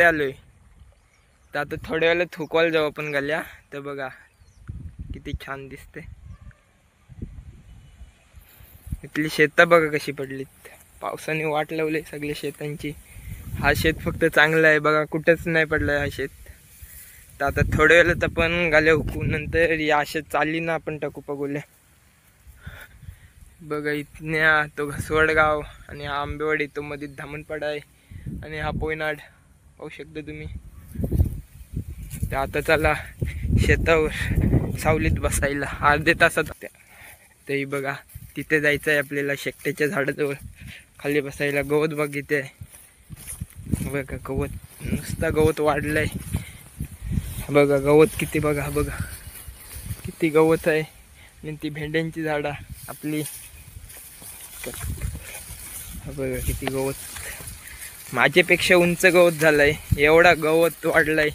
वरती आलोय. तर आता थोड्या वेळेला थुकवायला जाऊ आपण गल्या. तर बघा किती छान दिसते. इथली शेतं बघा कशी पडलीत. पावसाने वाट लावली सगळी शेतांची. हा शेत फक्त चांगला आहे बघा, कुठंच नाही पडलाय हा शेत. तर आता थोड्या वेळेला आपण गाल्या हुकू, नंतर या शेत चालली ना आपण टाकू पगोल्या. बघा इथल्या तो घसवडगाव आणि हा आंबेवाडी, तो मध्ये धामणपाडा आहे आणि हा पोयनाड पाहू शकता तुम्ही. तर आता चला शेतावर सावलीत बसायला अर्धे तासात. तेही बघा तिथे जायचं आहे आपल्याला, शेकट्याच्या झाडाजवळ खाली बसायला. गवत बघ इथे आहे बघा, गवत नुसता गवत वाढलंय बघा. गवत किती बघा, बघा किती गवत आहे. आणि ती भेंड्यांची झाडं आपली बघा किती गवत. माझ्यापेक्षा उंच गवत झालंय, एवढा गवत वाढलाय.